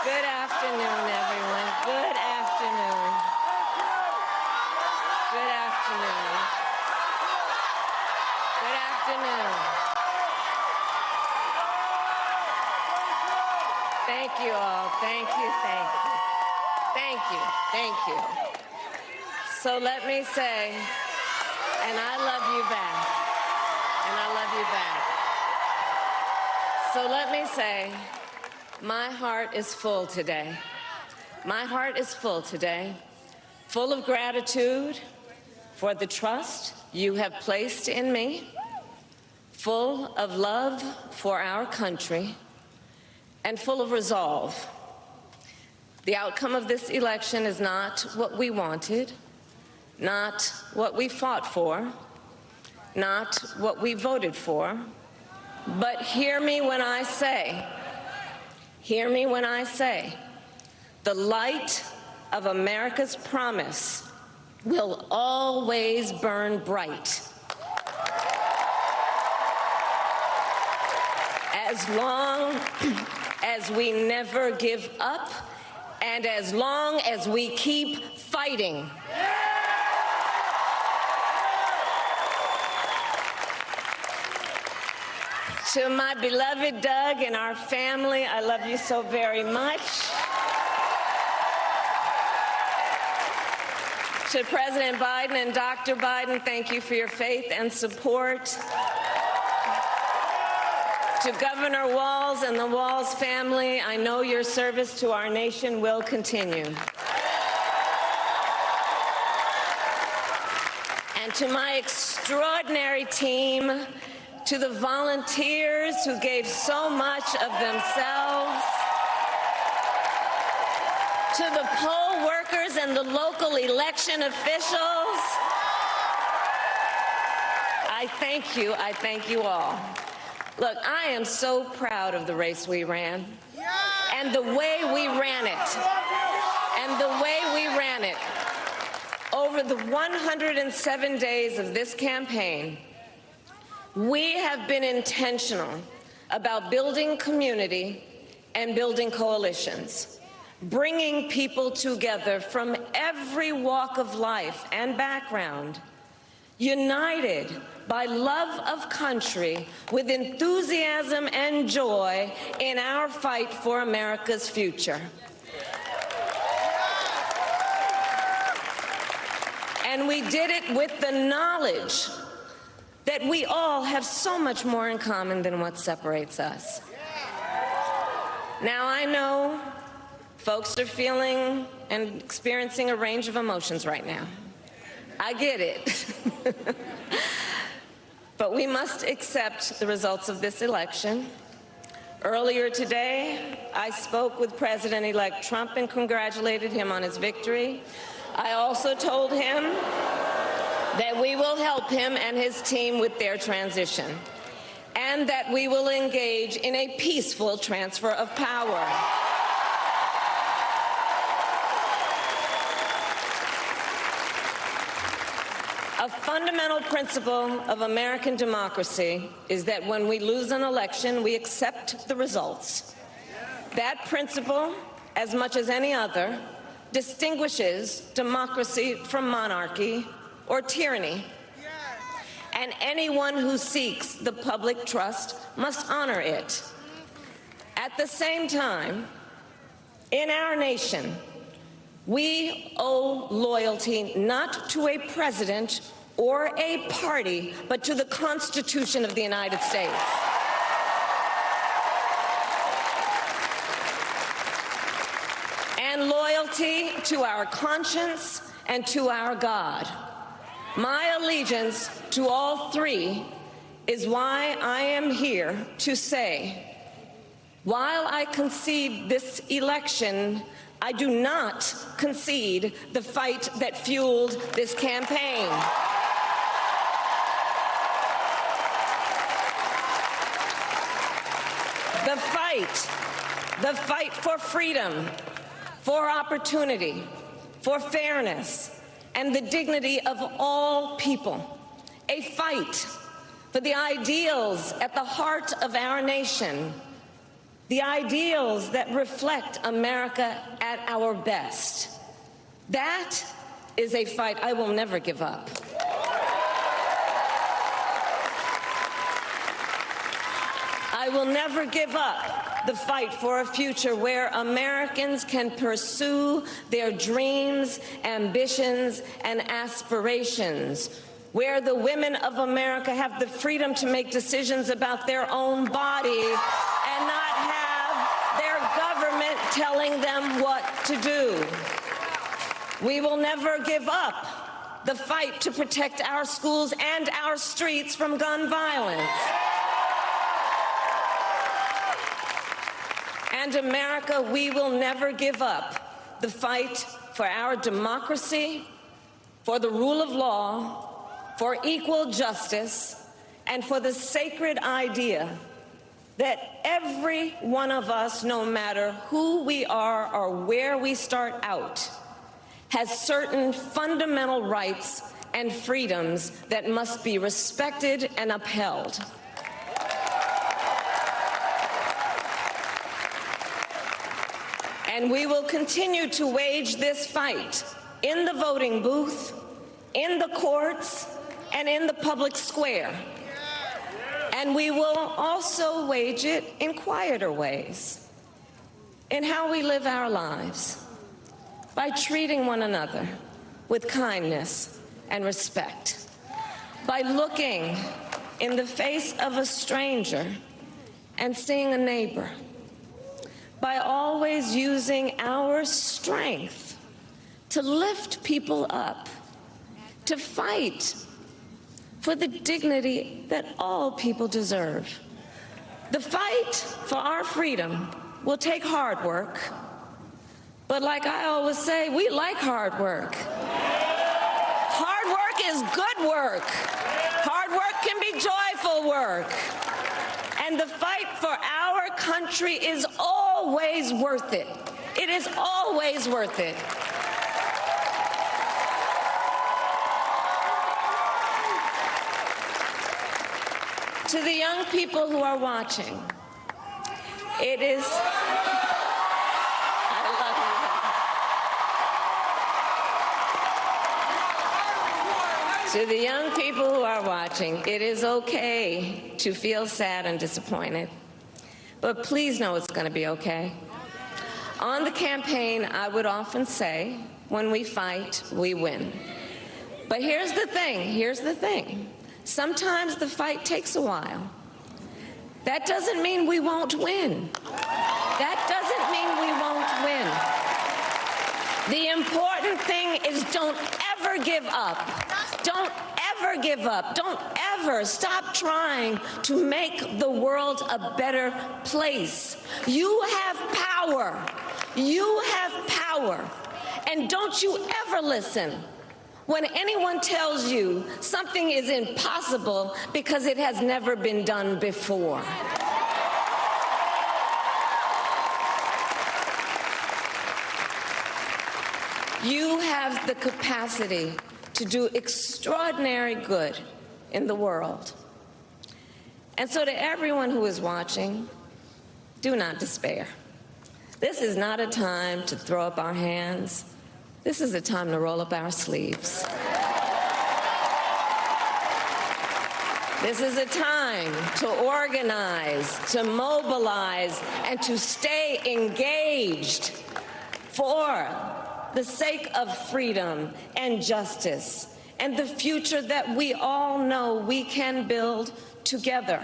Good afternoon, everyone. Good afternoon. Good afternoon. Good afternoon. Thank you all. Thank you, thank you. Thank you, thank you. So let me say, and I love you back. And I love you back. So let me say, my heart is full today. My heart is full today, full of gratitude for the trust you have placed in me, full of love for our country, and full of resolve. The outcome of this election is not what we wanted, not what we fought for, not what we voted for, but hear me when I say, the light of America's promise will always burn bright. As long as we never give up, and as long as we keep fighting. To my beloved Doug and our family, I love you so very much. To President Biden and Dr. Biden, thank you for your faith and support. To Governor Walz and the Walz family, I know your service to our nation will continue. And to my extraordinary team, to the volunteers who gave so much of themselves, to the poll workers and the local election officials, I thank you all. Look, I am so proud of the race we ran, and the way we ran it, Over the 107 days of this campaign, we have been intentional about building community and building coalitions, bringing people together from every walk of life and background, united by love of country with enthusiasm and joy in our fight for America's future. And we did it with the knowledge that we all have so much more in common than what separates us. Now, I know folks are feeling and experiencing a range of emotions right now. I get it. But we must accept the results of this election. Earlier today, I spoke with President-elect Trump and congratulated him on his victory. I also told him that we will help him and his team with their transition, and that we will engage in a peaceful transfer of power. A fundamental principle of American democracy is that when we lose an election, we accept the results. That principle, as much as any other, distinguishes democracy from monarchy or tyranny. And anyone who seeks the public trust must honor it. At the same time, in our nation, we owe loyalty not to a president or a party, but to the Constitution of the United States. And loyalty to our conscience and to our God. My allegiance to all three is why I am here to say, while I concede this election, I do not concede the fight that fueled this campaign. The fight for freedom, for opportunity, for fairness, and the dignity of all people. A fight for the ideals at the heart of our nation. the ideals that reflect America at our best. That is a fight I will never give up. I will never give up the fight for a future where Americans can pursue their dreams, ambitions, and aspirations, where the women of America have the freedom to make decisions about their own body and not have their government telling them what to do. We will never give up the fight to protect our schools and our streets from gun violence. And America, we will never give up the fight for our democracy, for the rule of law, for equal justice, and for the sacred idea that every one of us, no matter who we are or where we start out, has certain fundamental rights and freedoms that must be respected and upheld. And we will continue to wage this fight in the voting booth, in the courts, and in the public square. And we will also wage it in quieter ways, in how we live our lives, by treating one another with kindness and respect, by looking in the face of a stranger and seeing a neighbor, by always using our strength to lift people up, to fight for the dignity that all people deserve. The fight for our freedom will take hard work, but like I always say, we like hard work. Hard work is good work. Hard work can be joyful work. And the fight for our country is always worth it. It is always worth it. To the young people who are watching, it is... To the young people who are watching, it is okay to feel sad and disappointed, but please know it's going to be okay. On the campaign, I would often say, when we fight, we win. But here's the thing. Sometimes the fight takes a while. That doesn't mean we won't win. That doesn't mean we won't win. The important thing is don't ever give up. Don't ever give up. Don't ever stop trying to make the world a better place. You have power. You have power. And don't you ever listen when anyone tells you something is impossible because it has never been done before. You have the capacity to do extraordinary good in the world. And so to everyone who is watching, do not despair. This is not a time to throw up our hands. This is a time to roll up our sleeves. This is a time to organize, to mobilize, and to stay engaged for the sake of freedom and justice and the future that we all know we can build together.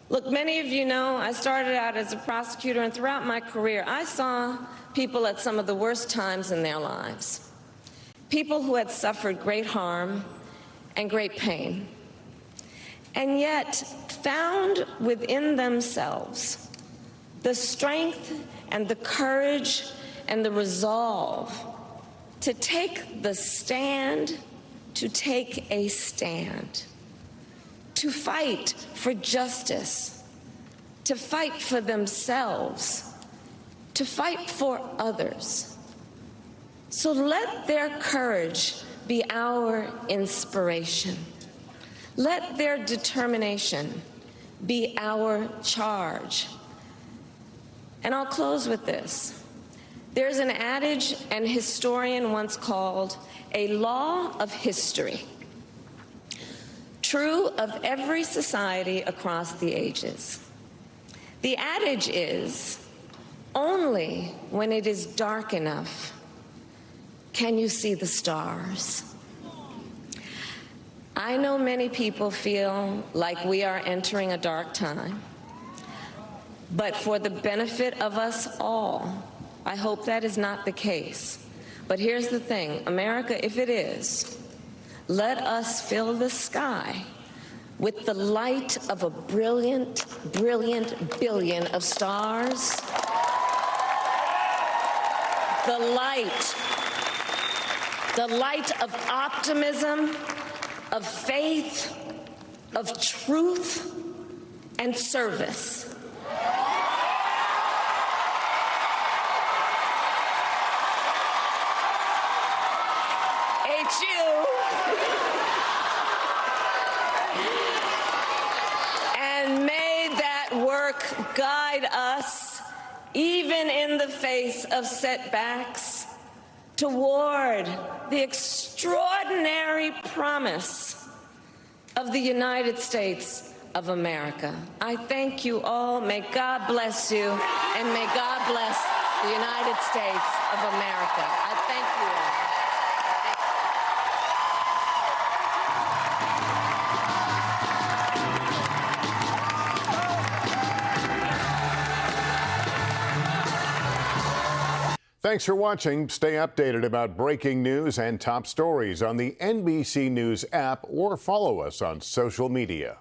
Look, many of you know I started out as a prosecutor, and throughout my career, I saw people at some of the worst times in their lives. People who had suffered great harm and great pain, and yet found within themselves the strength and the courage and the resolve to take the stand, to take a stand, to fight for justice, to fight for themselves, to fight for others. So let their courage be our inspiration. Let their determination be our charge. And I'll close with this. There's an adage an historian once called a law of history, true of every society across the ages. The adage is, only when it is dark enough can you see the stars. I know many people feel like we are entering a dark time, but for the benefit of us all, I hope that is not the case. But here's the thing, America, if it is, let us fill the sky with the light of a brilliant, brilliant billion of stars. The light of optimism, of faith, of truth, and service. And may that work guide us, even in the face of setbacks, toward the extraordinary promise of the United States of America. I thank you all. May God bless you, and may God bless the United States of America. I thank you all. Thanks for watching. Stay updated about breaking news and top stories on the NBC News app or follow us on social media.